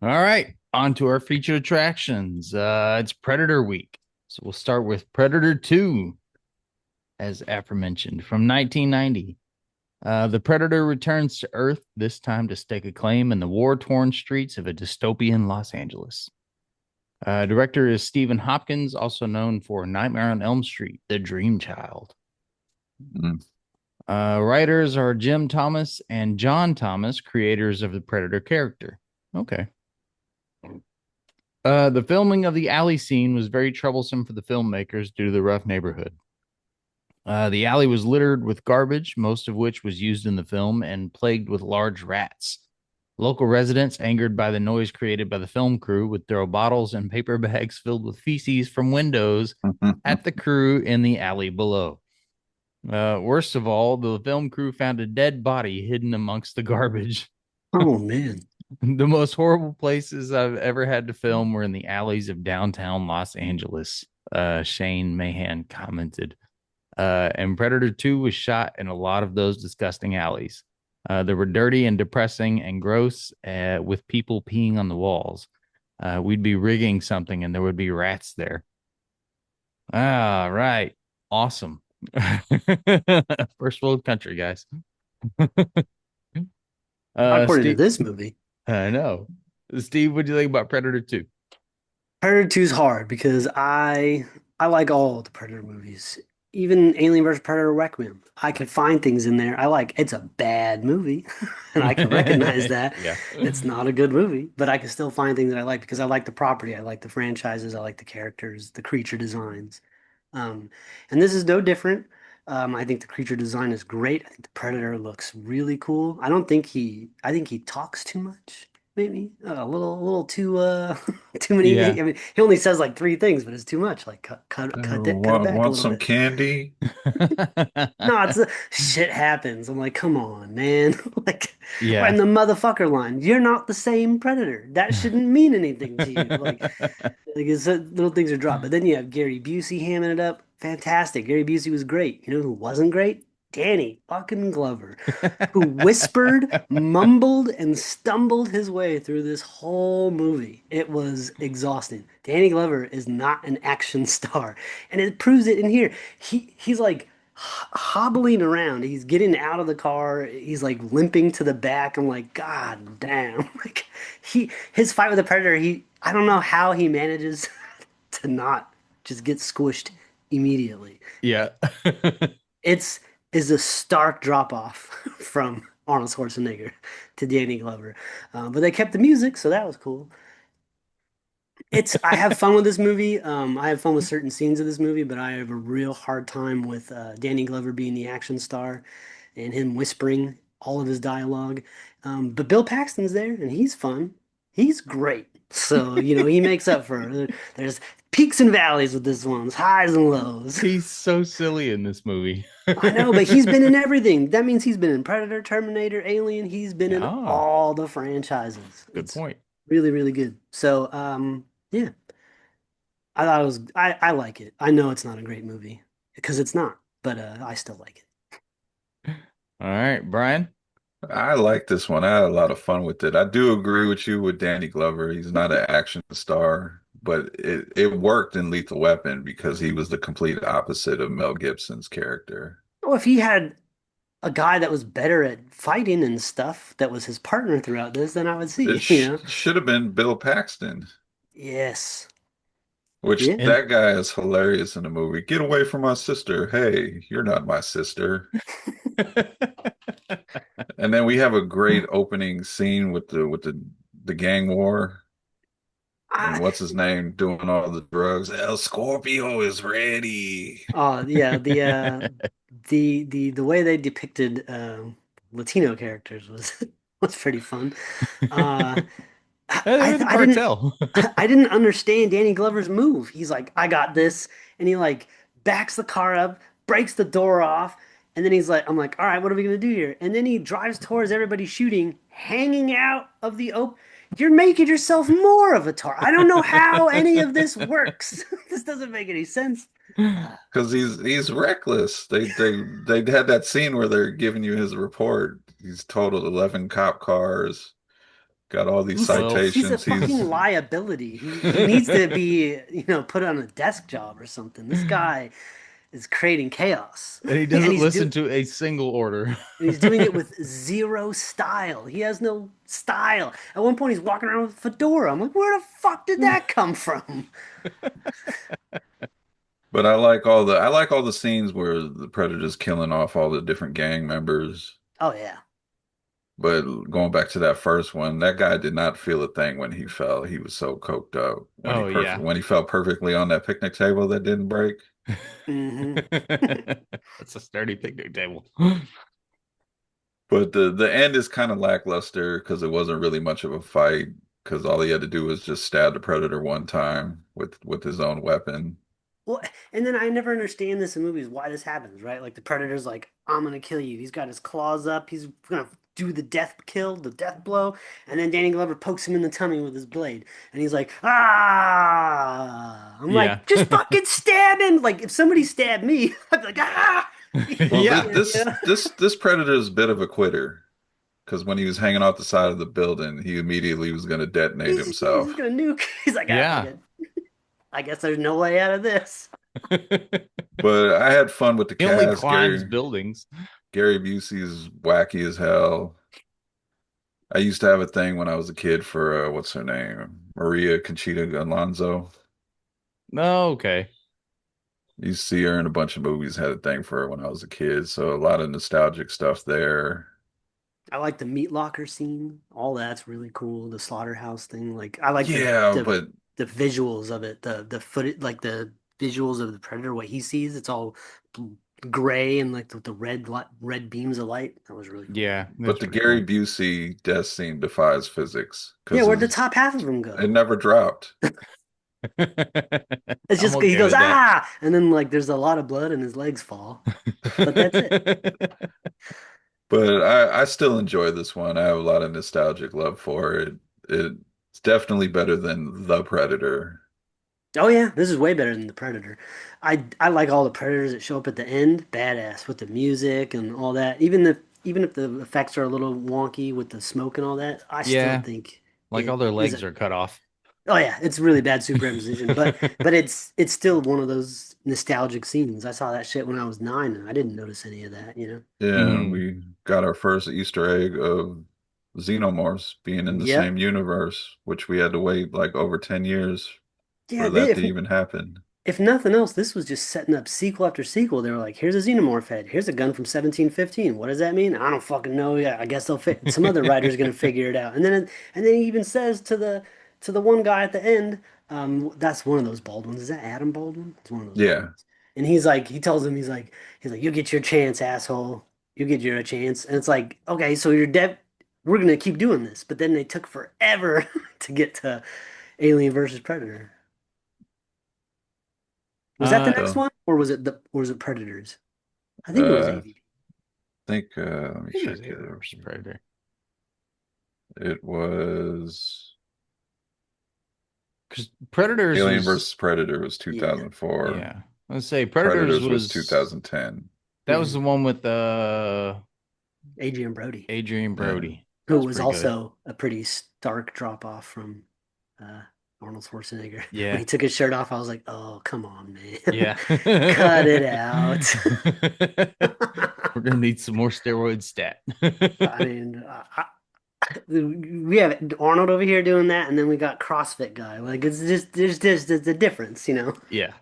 All right, on to our featured attractions. It's Predator Week. So we'll start with Predator 2, as aforementioned, from 1990. The Predator returns to Earth, this time to stake a claim in the war torn streets of a dystopian Los Angeles. Director is Stephen Hopkins, also known for Nightmare on Elm Street, The Dream Child. Mm. Writers are Jim Thomas and John Thomas, creators of the Predator character. Okay. The filming of the alley scene was very troublesome for the filmmakers due to the rough neighborhood. The alley was littered with garbage, most of which was used in the film, and plagued with large rats. Local residents, angered by the noise created by the film crew, would throw bottles and paper bags filled with feces from windows at the crew in the alley below. Worst of all, the film crew found a dead body hidden amongst the garbage. Oh man. The most horrible places I've ever had to film were in the alleys of downtown Los Angeles. Shane Mahan commented. And Predator 2 was shot in a lot of those disgusting alleys. They were dirty and depressing and gross, with people peeing on the walls. We'd be rigging something and there would be rats there. Ah, right. Awesome. First world country, guys. Not according to Steve, this movie. I know. Steve, what do you think about Predator 2? Predator 2 is hard because I like all the Predator movies. Even Alien vs. Predator Requiem. I can find things in there I like. It's a bad movie, and I can recognize that. Yeah. It's not a good movie, but I can still find things that I like because I like the property, I like the franchises, I like the characters, the creature designs. Um, and this is no different. I think the creature design is great. I think the Predator looks really cool. I think he talks too much, maybe a little too, too many. Yeah. I mean, he only says like three things, but it's too much. Like cut it back a Want little some bit. candy? No, shit happens. I'm like, come on, man. Like, or in Yeah. the motherfucker line, you're not the same Predator. That shouldn't mean anything to you. Like it's, little things are dropped. But then you have Gary Busey hamming it up. Fantastic. Gary Busey was great. You know who wasn't great? Danny fucking Glover, who whispered, mumbled, and stumbled his way through this whole movie. It was exhausting. Danny Glover is not an action star, and it proves it in here. He's like hobbling around. He's getting out of the car. He's like limping to the back. I'm like, God damn. Like his fight with the Predator, I don't know how he manages to not just get squished immediately. Yeah. It's is a stark drop off from Arnold Schwarzenegger to Danny Glover. But they kept the music, so that was cool. I have fun with this movie. I have fun with certain scenes of this movie, but I have a real hard time with Danny Glover being the action star and him whispering all of his dialogue. But Bill Paxton's there and he's fun. He's great. So, he makes up for it. There's peaks and valleys with this one, highs and lows. He's so silly in this movie. I know, but he's been in everything. That means he's been in Predator, Terminator, Alien. He's been in Yeah. all the franchises. Good It's point. really, really good. So, yeah. I thought I like it. I know it's not a great movie because it's not, but I still like it. All right, Brian. I like this one. I had a lot of fun with it. I do agree with you with Danny Glover. He's not an action star, but it worked in Lethal Weapon because he was the complete opposite of Mel Gibson's character. Well, if he had a guy that was better at fighting and stuff that was his partner throughout this, then I would It see, should have been Bill Paxton, Yes. which Yeah. And that guy is hilarious in the movie. Get away from my sister. Hey, you're not my sister. And then we have a great opening scene with the gang war and I, what's his name doing all the drugs. El Scorpio is ready. yeah, the way they depicted Latino characters was was pretty fun. Uh, they're the I didn't cartel. I didn't understand Danny Glover's move. He's like, I got this, and he like backs the car up, breaks the door off, and then he's like, I'm like, all right, what are we gonna do here? And then he drives towards everybody shooting, hanging out of the open. You're making yourself more of a tar. I don't know how any of this works. This doesn't make any sense. Because he's reckless. They had that scene where they're giving you his report. He's totaled 11 cop cars, got all these Well, He's a citations. fucking liability. He needs to be, put on a desk job or something. This guy is creating chaos. and he And doesn't he's listen to a single order. doing it with zero style. He has no style. At one point he's walking around with a fedora. I'm like, where the fuck did that come from? But I like all the scenes where the Predator's killing off all the different gang members. Oh yeah. But going back to that first one, that guy did not feel a thing when he fell. He was so coked up Oh yeah. when he fell perfectly on that picnic table that didn't break. Hmm. That's a sturdy picnic table. But the end is kind of lackluster because it wasn't really much of a fight because all he had to do was just stab the Predator one time with his own weapon. Well, and then I never understand this in movies why this happens, right? Like the Predator's like, I'm gonna kill you. He's got his claws up. He's gonna do the death kill, the death blow, and then Danny Glover pokes him in the tummy with his blade, and he's like, ah! I'm Yeah. like, just fucking stab him! Like if somebody stabbed me, I'd be like, ah! Well, Yeah. this Predator is a bit of a quitter because when he was hanging off the side of the building, he immediately was going to detonate He's just himself. gonna nuke. He's like, ah, fuck Yeah. it. I guess there's no way out of this. But I had fun with the He only cast. climbs buildings. Gary Busey's wacky as hell. I used to have a thing when I was a kid for what's her name? Maria Conchita Alonso. Oh, okay. You see her in a bunch of movies, had a thing for her when I was a kid. So a lot of nostalgic stuff there. I like the meat locker scene. All that's really cool. The slaughterhouse thing. Like I like Yeah, but the visuals of it. The footage, like the visuals of the predator. What he sees, it's all gray and like the red beams of light. That was really cool. Yeah, but that's the pretty Gary cool. Busey death scene defies physics Yeah, because where'd the top half of him it go? never dropped. It's I'm just he okay goes with that. ah, and then like there's a lot of blood and his legs fall, but that's it. But I still enjoy this one. I have a lot of nostalgic love for it. It's definitely better than The Predator. Oh yeah, this is way better than the Predator. I like all the Predators that show up at the end, badass with the music and all that. Even if the effects are a little wonky with the smoke and all that, I still Yeah, think like all it their is legs a are cut off. oh yeah, it's really bad superimposition, but it's still one of those nostalgic scenes. I saw that shit when I was 9 and I didn't notice any of that, you know? Yeah, and Mhm. we got our first Easter egg of xenomorphs being in the Yep. same universe, which we had to wait like over 10 years Yeah, for they, that to even happen. if nothing else, this was just setting up sequel after sequel. They were like, here's a xenomorph head. Here's a gun from 1715. What does that mean? I don't fucking know. Yeah, I guess they'll fit. Some other writer's gonna figure it out. And then he even says to the one guy at the end, that's one of those Baldwins. Is that Adam Baldwin? It's one of those Yeah. Baldwins. And he's like, he tells him, he's like, you get your chance, asshole. You get your chance. And it's like, okay, so you're dead. We're gonna keep doing this. But then they took forever to get to Alien versus Predator. Was that the uh, next So, one, or was it Predators? I think it was uh, I AVP. think let I me think it was check Alien here. versus Predator. It was Because Predators Alien was, versus Predator was Yeah, 2004. yeah. Let's say Predators Predators was was 2010. that was the hmm one with Adrian Brody, Adrian Yeah. Brody. That who was was pretty good. also a pretty stark drop off from uh, Arnold Schwarzenegger. When Yeah, he took his shirt off, I was like, "Oh, come on, man, yeah. cut it out." We're gonna need some more steroid stat. I mean, we have Arnold over here doing that, and then we got CrossFit guy. Like it's just there's a difference, you know. Yeah.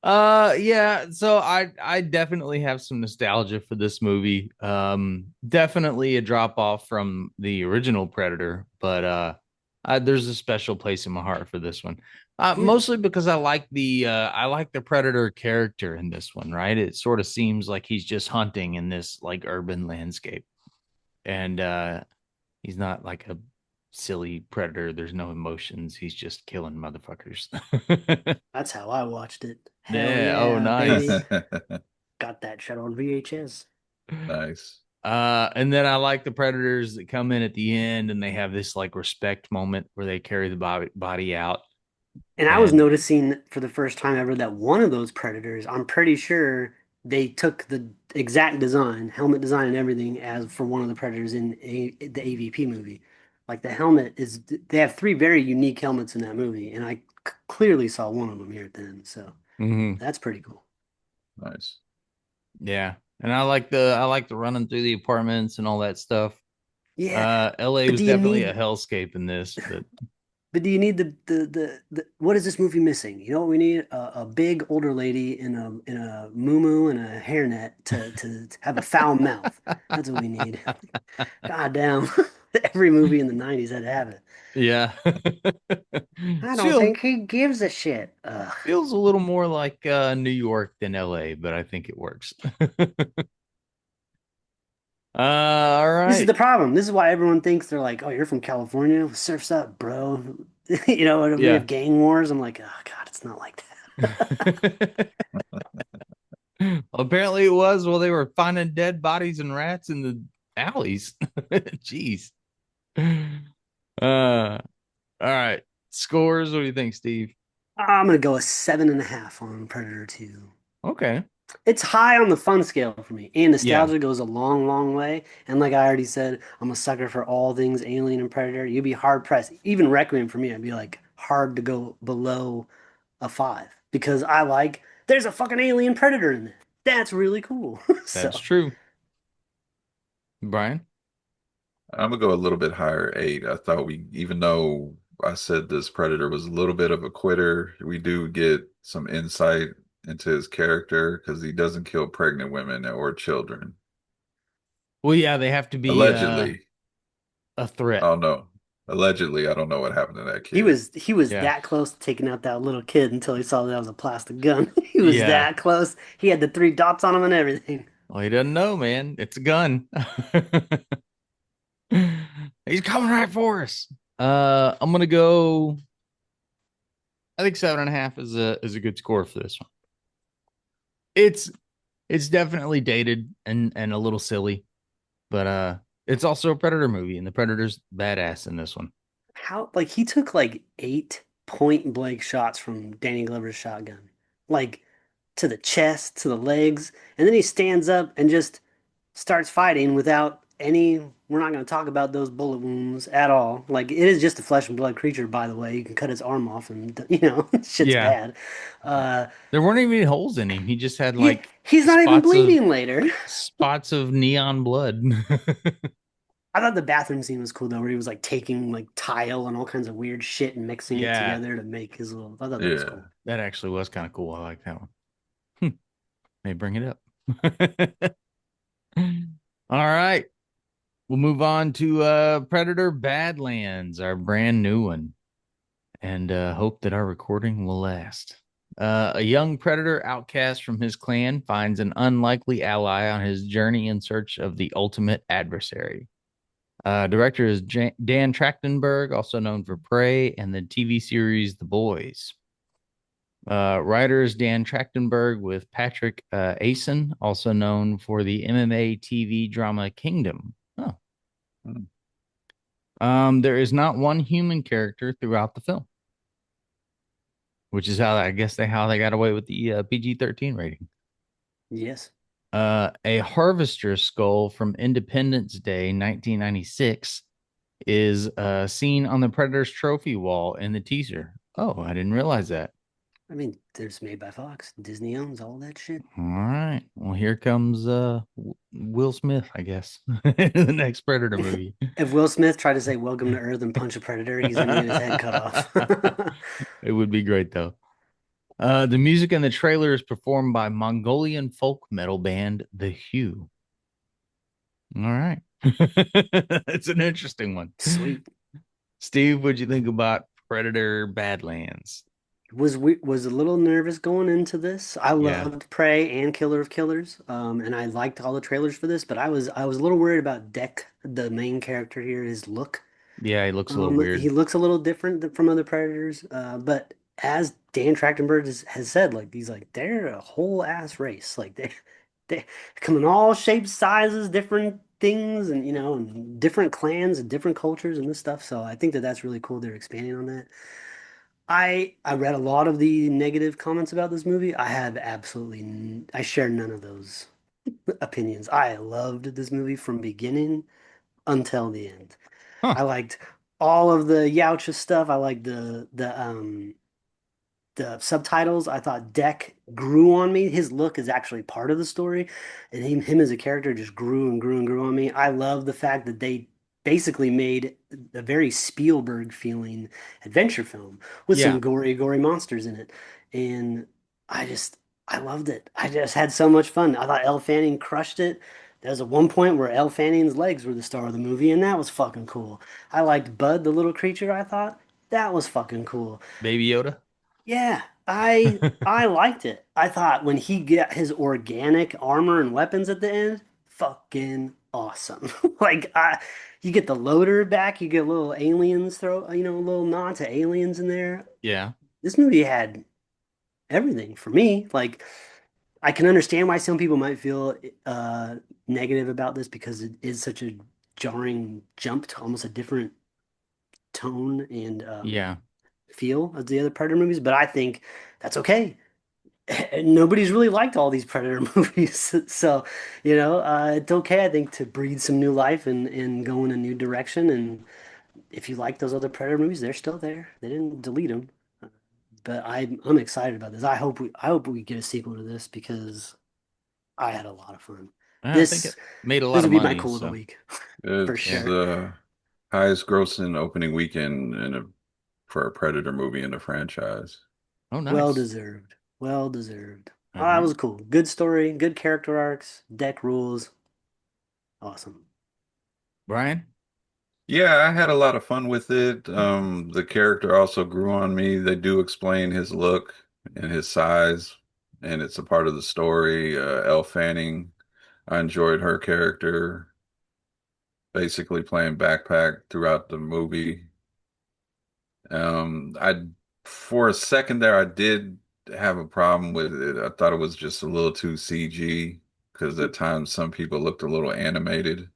Yeah, so I definitely have some nostalgia for this movie. Definitely a drop off from the original Predator, but there's a special place in my heart for this one. Yeah. Mostly because I like the Predator character in this one, right? It sort of seems like he's just hunting in this like urban landscape. And he's not like a silly predator. There's no emotions. He's just killing motherfuckers. That's how I watched it. Hell Yeah. Oh, yeah, baby. nice. Got that shit on VHS. Nice. And then I like the predators that come in at the end and they have this like respect moment where they carry the body out. And I was And noticing for the first time ever that one of those predators, I'm pretty sure they took the exact design, helmet design and everything as for one of the Predators in the AVP movie. Like the helmet is, they have three very unique helmets in that movie, and I clearly saw one of them here at the end. So Hmm. that's pretty cool. Nice. Yeah. And I like the running through the apartments and all that stuff. Yeah, LA but was do you definitely a need hellscape in this, but But do you need the what is this movie missing? You know what we need? A big older lady in a muumuu and a hairnet to have a foul mouth. That's what we need. God damn. Every movie in the 90s had to have it. yeah. I don't Feels think he gives a shit. Ugh. feels a little more like New York than LA, but I think it works. All This is right. the problem. This is why everyone thinks they're like, "Oh, you're from California? Surf's up, bro." You know, and we Yeah. have gang wars. I'm like, "Oh God, it's not like that." Apparently it was while they were finding dead bodies and rats in the alleys. Jeez. All right. Scores. What do you think, Steve? I'm gonna go a 7.5 on Predator 2. Okay. It's high on the fun scale for me, and Yeah, nostalgia goes a long, long way. And like I already said, I'm a sucker for all things Alien and Predator. You'd be hard pressed. Even Requiem for me, I'd be like hard to go below a 5 because I like there's a fucking alien predator in there. That's really cool. that's So true. Brian? I'm gonna go a little bit higher, 8. I thought we, even though I said this Predator was a little bit of a quitter, we do get some insight into his character because he doesn't kill pregnant women or children. Well, yeah, they have to be Allegedly. a threat. Oh no. Allegedly, I don't know what happened to that he kid. was he was Yeah. that close to taking out that little kid until he saw that was a plastic gun. He was Yeah. that close. He had the three dots on him and everything. Well, he doesn't know, man. It's a gun. He's coming right for us. I'm gonna go. I think 7.5 is a good score for this one. It's it's definitely dated and a little silly, but it's also a Predator movie, and the Predator's badass in this one. How like he took like 8 point blank shots from Danny Glover's shotgun, like to the chest, to the legs, and then he stands up and just starts fighting without any. We're not going to talk about those bullet wounds at all. Like it is just a flesh and blood creature, by the way. You can cut his arm off, and shit's Yeah, bad. Uh, there weren't even any holes in him. He just had yeah, like he's not even spots of bleeding later. spots of neon blood. I thought the bathroom scene was cool though, where he was like taking like tile and all kinds of weird shit and mixing it Yeah, together to make his little. I thought that was Yeah. cool. that actually was kind of cool. I like that one. Hmm, may bring it up. All right. We'll move on to Predator Badlands, our brand new one, and hope that our recording will last. A young predator outcast from his clan finds an unlikely ally on his journey in search of the ultimate adversary. Director is Dan Trachtenberg, also known for Prey and the TV series The Boys. Writers Dan Trachtenberg with Patrick Asen, also known for the MMA TV drama Kingdom. Oh. Hmm. There is not one human character throughout the film, which is how I guess how they got away with the PG-13 rating. Yes. A harvester skull from Independence Day 1996 is seen on the Predator's trophy wall in the teaser. Oh, I didn't realize that. I mean, there's made by Fox. Disney owns all that shit. All right. Well, here comes Will Smith, I guess, in the next Predator movie. If Will Smith tried to say "Welcome to Earth" and punch a predator, he's gonna get his head cut off. It would be great though. The music in the trailer is performed by Mongolian folk metal band The Hue. All right. It's an interesting one. Sweet. Steve, what'd you think about Predator Badlands? Was a little nervous going into this. I Yeah. loved Prey and Killer of Killers, and I liked all the trailers for this. But I was a little worried about Deck, the main character here, his look. Yeah, he looks a little weird. He looks a little different from other Predators, but as Dan Trachtenberg has said, like he's like they're a whole ass race. Like they come in all shapes, sizes, different things, and and different clans and different cultures and this stuff. So I think that that's really cool. They're expanding on that. I read a lot of the negative comments about this movie. I share none of those opinions. I loved this movie from beginning until the end. Huh. I liked all of the Yautja stuff. I liked the subtitles. I thought Deck grew on me. His look is actually part of the story, and him as a character just grew and grew and grew on me. I love the fact that they basically made a very Spielberg feeling adventure film with some Yeah. gory monsters in it, and I just I loved it. I just had so much fun. I thought Elle Fanning crushed it. There was at one point where Elle Fanning's legs were the star of the movie, and that was fucking cool. I liked Bud, the little creature. I thought that was fucking cool. Baby Yoda. Yeah, I liked it. I thought when he got his organic armor and weapons at the end, fucking awesome. Like you get the loader back, you get little aliens throw, a little nod to aliens in there. Yeah. This movie had everything for me. Like I can understand why some people might feel negative about this because it is such a jarring jump to almost a different tone and Yeah. feel of the other Predator movies, but I think that's okay. Nobody's really liked all these Predator movies, so it's okay. I think to breathe some new life and go in a new direction. And if you like those other Predator movies, they're still there. They didn't delete them. But I'm excited about this. I hope we get a sequel to this because I had a lot of fun. I think it This made a this lot of would be my money. cool of the So, week for It's yeah. sure. the highest grossing opening weekend for a Predator movie in the franchise. Oh, Well nice. deserved. Well deserved. All Oh, that right. was cool. Good story, good character arcs, deck rules. Awesome. Brian? Yeah, I had a lot of fun with it. The character also grew on me. They do explain his look and his size, and it's a part of the story. Elle Fanning, I enjoyed her character, basically playing backpack throughout the movie. I for a second there, I did have a problem with it. I thought it was just a little too CG because at times some people looked a little animated,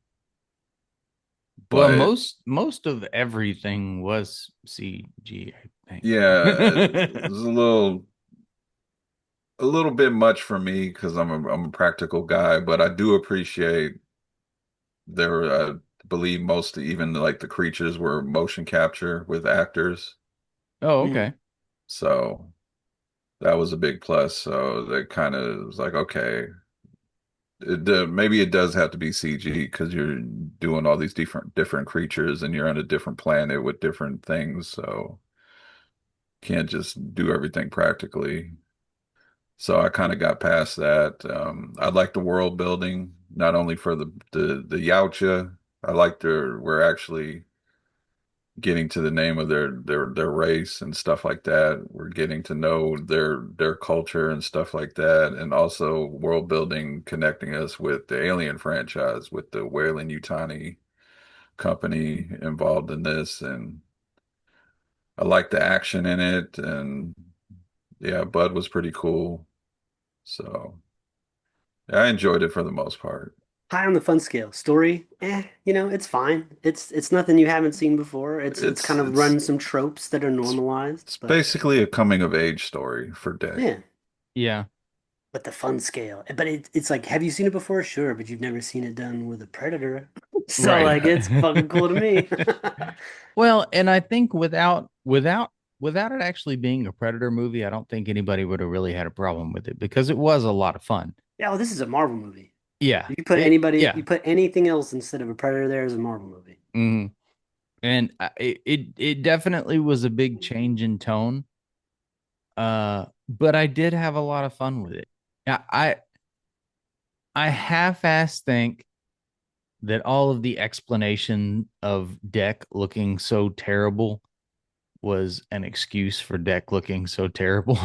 Well, but most of everything was CG, I yeah, it think. was a little bit much for me because I'm a practical guy, but I do appreciate there. I believe most even like the creatures were motion capture with actors, Oh, Mhm. okay. so that was a big plus. So that kind of was like, okay, maybe it does have to be CG because you're doing all these different creatures and you're on a different planet with different things, so can't just do everything practically. So I kind of got past that. I like the world building, not only for the Yautja. I like we're actually getting to the name of their race and stuff like that. We're getting to know their culture and stuff like that, and also world building, connecting us with the Alien franchise, with the Weyland Yutani company involved in this, and I like the action in it, and yeah, Bud was pretty cool. So. I enjoyed it for the most part. High on the fun scale. Story, it's fine. It's nothing you haven't seen before. It's It's kind of it's run some tropes that are it's normalized, it's but basically a coming of age story for Deck. yeah, Yeah. but the fun scale. But it's like, have you seen it before? Sure, but you've never seen it done with a predator. So Right. like, it's fucking cool to me. Well, and I think without it actually being a Predator movie, I don't think anybody would have really had a problem with it because it was a lot of fun. Yeah, well, this is a Marvel movie. Yeah. You Yeah. put anything else instead of a predator there as a Marvel movie. Mhm. And it definitely was a big change in tone. But I did have a lot of fun with it. Yeah, I half-ass think that all of the explanation of Deck looking so terrible was an excuse for Deck looking so terrible.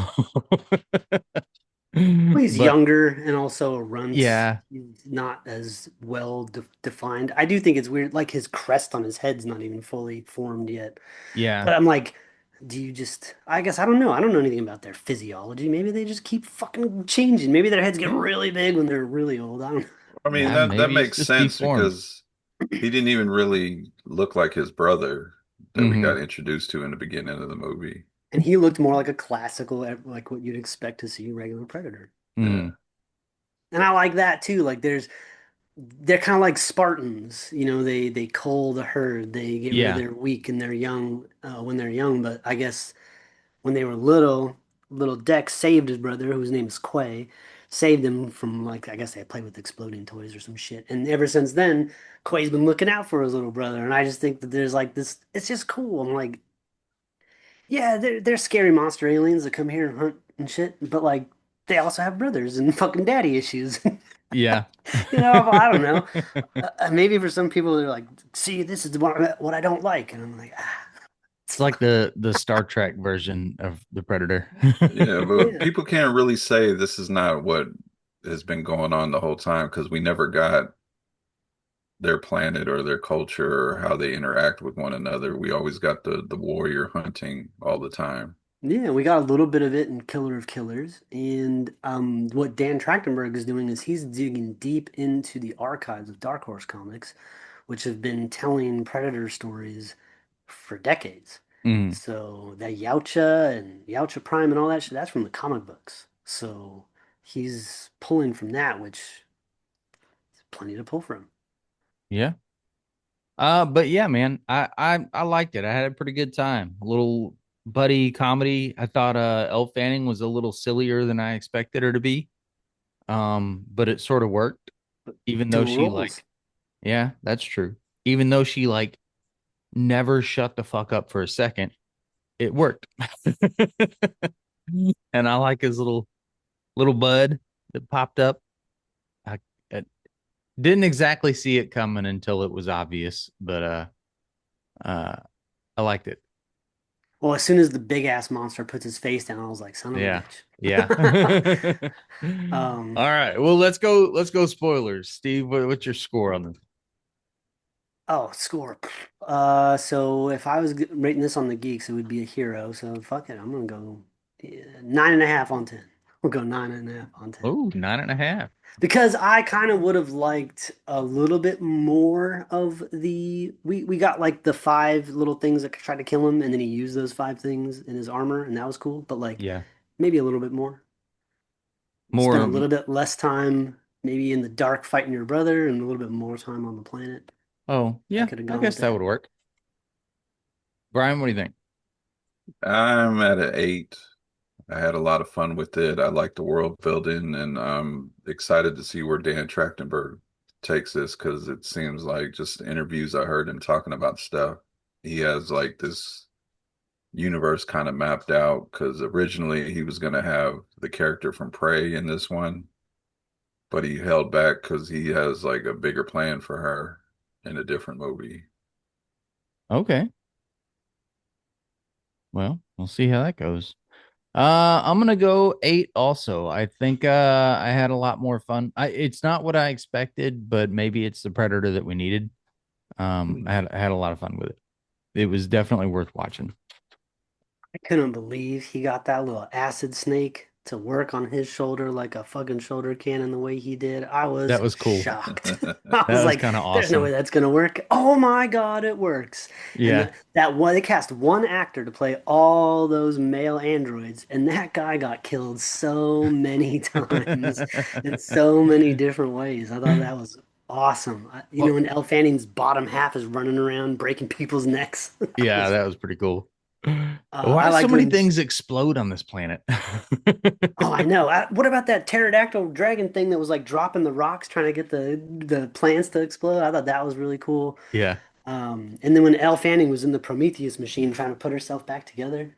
Well, he's But younger and also a runt. yeah, He's not as well defined. I do think it's weird. Like his crest on his head's not even fully formed yet. yeah, But I'm like, do you just? I guess I don't know. I don't know anything about their physiology. Maybe they just keep fucking changing. Maybe their heads get yeah, really big when they're really old. I don't know. I mean, yeah. that Maybe it's makes just sense deformed. because he didn't even really look like his brother that we got Hmm. introduced to in the beginning of the movie. And he looked more like a classical, like what you'd expect to see a regular Predator. Yeah. Mm, And I like that too. Like they're kind of like Spartans, they cull the herd, they get rid of yeah. their weak and their young when they're young. But I guess when they were little, little Dex saved his brother, whose name is Quay, saved him from like I guess they played with exploding toys or some shit. And ever since then, Quay's been looking out for his little brother. And I just think that there's like this, it's just cool. I'm like, yeah, they're scary monster aliens that come here and hunt and shit, but like they also have brothers and fucking daddy issues. Yeah. I don't know. Maybe for some people they're like, see, this is what I don't like, and I'm like, it's It's like fine. the Star Trek version of the Predator. Yeah, but Yeah, people can't really say this is not what has been going on the whole time because we never got their planet or their culture or how they interact with one another. We always got the warrior hunting all the time. yeah, we got a little bit of it in Killer of Killers, and what Dan Trachtenberg is doing is he's digging deep into the archives of Dark Horse comics, which have been telling Predator stories for decades. Mm, So that Yautja and Yautja Prime and all that shit, that's from the comic books. So he's pulling from that, which is plenty to pull from. yeah. But yeah, man, I liked it. I had a pretty good time. A little buddy comedy. I thought Elle Fanning was a little sillier than I expected her to be. But it sort of worked, even though Dual she roles. like, yeah, that's true. Even though she like never shut the fuck up for a second, it worked. And I like his little bud that popped up. I didn't exactly see it coming until it was obvious, but uh I liked it. Well, as soon as the big ass monster puts his face down, I was like, son of a Yeah. Yeah. bitch. All Um, right. Well, let's go spoilers. Steve, what's your score on this? oh, score. So if I was rating this on the geeks, it would be a hero. So fuck it, I'm gonna go 9.5 on 10. We'll go 9.5 on 10. Oh, 9.5. Because I kind of would have liked a little bit more of the we got like the five little things that tried to kill him, and then he used those five things in his armor, and that was cool. But like Yeah. maybe a little bit more. Spend a More. little bit less time maybe in the dark fighting your brother, and a little bit more time on the planet. Oh, I yeah. could have I gone with guess that that. would work. Brian, what do you think? I'm at an 8. I had a lot of fun with it. I like the world building, and I'm excited to see where Dan Trachtenberg takes this because it seems like just interviews I heard him talking about stuff. He has like this universe kind of mapped out because originally he was going to have the character from Prey in this one, but he held back because he has like a bigger plan for her in a different movie. Okay. Well, we'll see how that goes. I'm gonna go 8 also. I think I had a lot more fun. It's not what I expected, but maybe it's the Predator that we needed. I had a lot of fun with it. It was definitely worth watching. I couldn't believe he got that little acid snake to work on his shoulder like a fucking shoulder cannon the way he did. I That was was cool. shocked. I was That was like, kind of there's no way awesome. that's gonna work. Oh my God, it works. And Yeah. that one, they cast one actor to play all those male androids, and that guy got killed so many times in so many different ways. I thought that was awesome. Well, When Elle Fanning's bottom half is running around breaking people's necks. That yeah, was that was pretty cool. I Why so liked many when things explode on this planet? Oh, I know. What about that pterodactyl dragon thing that was like dropping the rocks trying to get the plants to explode? I thought that was really cool. Yeah. And then when Elle Fanning was in the Prometheus machine trying to put herself back together,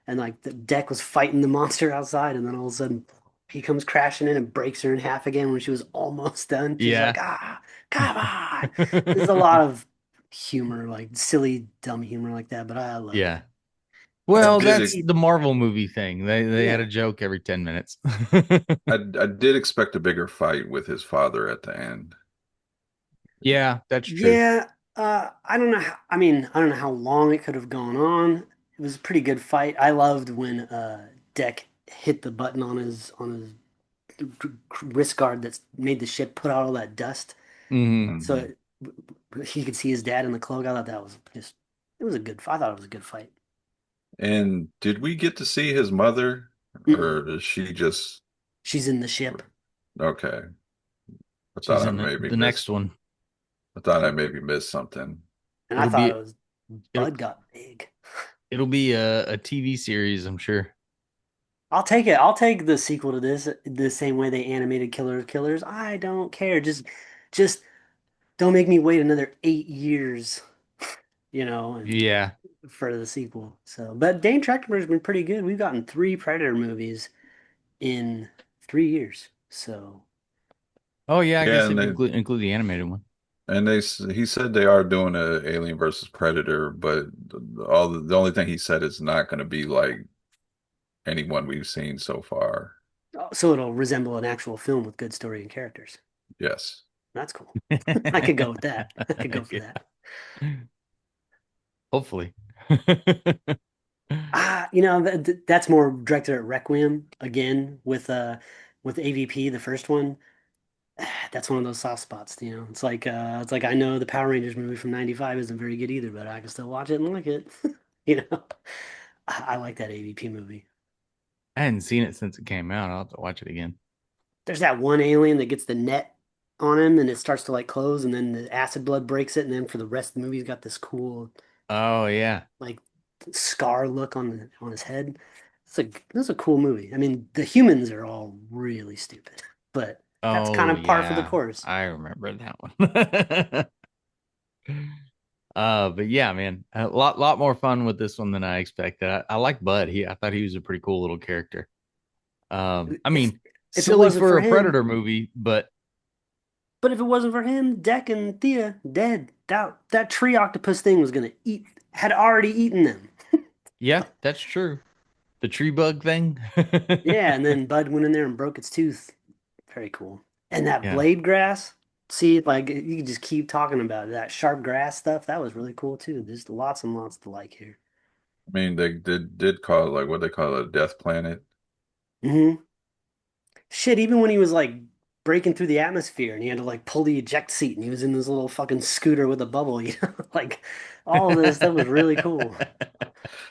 and like the deck was fighting the monster outside, and then all of a sudden he comes crashing in and breaks her in half again when she was almost done. She's like, Yeah. come on. There's a lot of humor, like silly, dumb humor like that, but I loved it. Yeah. I Except Well, did that's Pete, the Marvel movie thing. They had a yeah. joke every 10 minutes. I did expect a bigger fight with his father at the end. Yeah, that's true. Yeah, I don't know I mean, I don't know how long it could have gone on. It was a pretty good fight. I loved when Deck hit the button on his wrist guard that's made the ship put out all that dust, Hmm. so Mhm. he could see his dad in the cloak. I thought that was just it was a good. I thought it was a good fight. And did we get to see his mother, Mm-mm. or is she just She's in the ship, okay? I thought She's I in maybe the next missed. one. I thought I maybe missed something. and I It'll thought it be was it'll Bud got big. it'll be a TV series, I'm sure. I'll take it. I'll take the sequel to this the same way they animated Killer of Killers. I don't care. Just don't make me wait another 8 years, and Yeah. for the sequel. So, but Dane Trachtenberg's been pretty good. We've gotten three Predator movies in 3 years. So, Oh yeah, I Yeah, guess if you include the animated one. he said they are doing a Alien versus Predator, but the only thing he said is not going to be like anyone we've seen so far. so it'll resemble an actual film with good story and characters. Yes. That's cool. I could go with that. I could go for Yeah. that. Hopefully. That's more directed at Requiem again with AVP, the first one. That's one of those soft spots. It's like I know the Power Rangers movie from '95 isn't very good either, but I can still watch it and like it. You know, I like that AVP movie. I hadn't seen it since it came out. I'll have to watch it again. There's that one alien that gets the net on him and it starts to like close and then the acid blood breaks it and then for the rest of the movie he's got this cool Oh yeah. like scar look on his head. That's a cool movie. I mean, the humans are all really stupid, but that's kind Oh of par for the yeah. course. I remember that one. But yeah, man, a lot more fun with this one than I expected. I like Bud. I thought he was a pretty cool little character. I If mean, if it silly wasn't for for a him, Predator movie, but but if it wasn't for him, Deck and Thea dead. That tree octopus thing was gonna had already eaten them. yeah, that's true. The tree bug thing. Yeah, and then Bud went in there and broke its tooth. Very cool. And that Yeah. blade grass, see, like you could just keep talking about it. That sharp grass stuff. That was really cool too. There's lots and lots to like here. I mean, they did call it like what they call it, a death planet. Hmm. Shit, even when he was like breaking through the atmosphere and he had to like pull the eject seat and he was in this little fucking scooter with a bubble, like all of this stuff was really cool.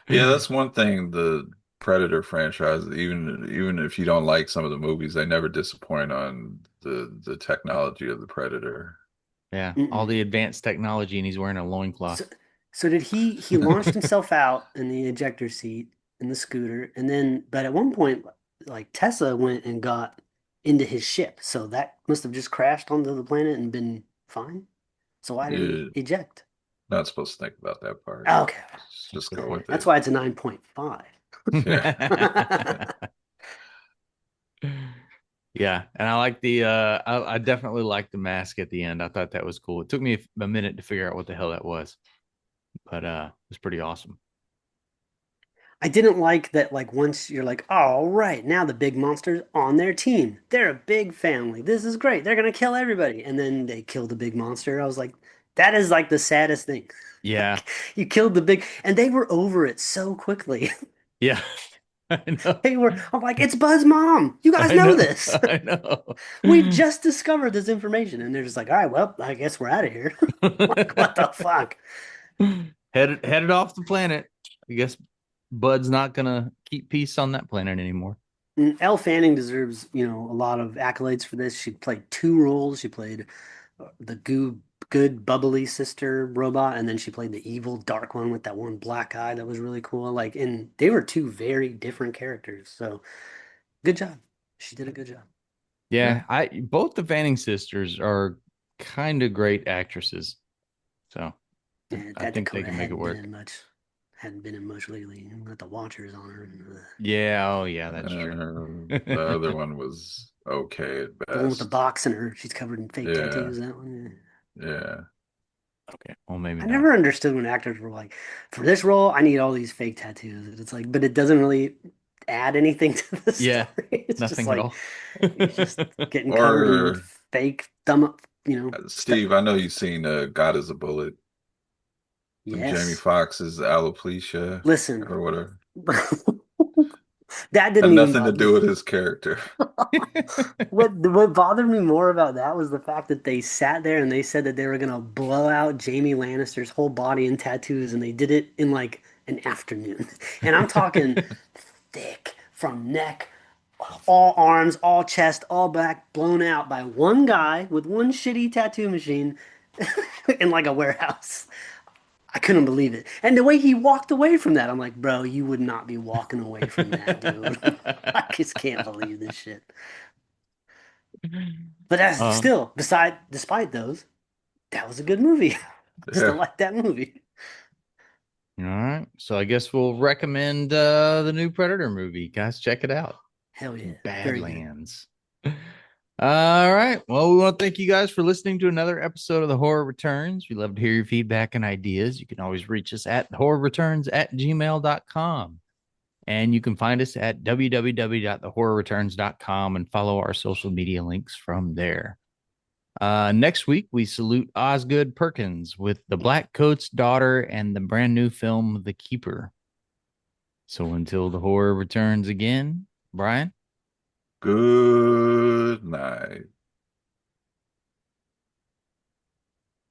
Yeah, that's one thing. The Predator franchise, even if you don't like some of the movies, they never disappoint on the technology of the Predator. Yeah, all Mm-mm. the advanced technology, and he's wearing a So, loincloth. so did he launched himself out in the ejector seat in the scooter, and then but at one point, like Tessa went and got into his ship, so that must have just crashed onto the planet and been fine. So why did he You're eject? not supposed to think about that part. Okay, Just go with that's it. why it's a 9.5. Yeah. Yeah, and I like I definitely like the mask at the end. I thought that was cool. It took me a minute to figure out what the hell that was, but it was pretty awesome. I didn't like that, like, once you're like, all right, now the big monster's on their team. They're a big family. This is great. They're gonna kill everybody. And then they kill the big monster. I was like, that is like the saddest thing. Yeah, Like, you killed the big, and they were over it so quickly. yeah, I know, I'm like, it's Bud's mom. You guys I know know, this. I know. We just discovered this information. And they're just like, all right, well, I guess we're out of here. Like, what the fuck? Headed off the planet. I guess Bud's not gonna keep peace on that planet anymore. And Elle Fanning deserves, a lot of accolades for this. She played two roles. She played the good bubbly sister robot, and then she played the evil dark one with that one black eye that was really cool. Like, and they were two very different characters. So good job. She did a good job. Yeah. Yeah, I both the Fanning sisters are kind of great actresses, so And I that think they Dakota can make it work. hadn't been in much lately. Got the Watchers on her. And, Yeah, oh yeah, that's true. The other one was okay at the one with the best. box in her. She's covered in fake Yeah. tattoos. That one. Yeah. Yeah. Okay, well maybe I not. never understood when actors were like, for this role, I need all these fake tattoos. And it's like, but it doesn't really add anything to the Yeah, story. It's just nothing at like all. he's just getting covered in Or fake thumb up, stuff. Steve, I know you've seen God is a Bullet with Jamie Yes. Foxx's alopecia Listen, or whatever. that Had didn't even nothing to bother do with me. his character. What bothered me more about that was the fact that they sat there and they said that they were gonna blow out Jamie Lannister's whole body in tattoos, and they did it in like an afternoon. And I'm talking thick from neck, all arms, all chest, all back, blown out by one guy with one shitty tattoo machine in like a warehouse. I couldn't believe it. And the way he walked away from that, I'm like, bro, you would not be walking away from that, dude. I just can't believe this shit. But that's Uh, still, despite those, that was a good movie. I still Yeah. like that movie. all right. So I guess we'll recommend the new Predator movie. Guys, check it out. Hell yeah. Very good. Badlands. All right. Well, we want to thank you guys for listening to another episode of The Horror Returns. We love to hear your feedback and ideas. You can always reach us at horrorreturns@gmail.com. And you can find us at www.thehorrorreturns.com and follow our social media links from there. Next week, we salute Osgood Perkins with The Black Coat's Daughter and the brand new film, The Keeper. So until the horror returns again, Brian. Good night.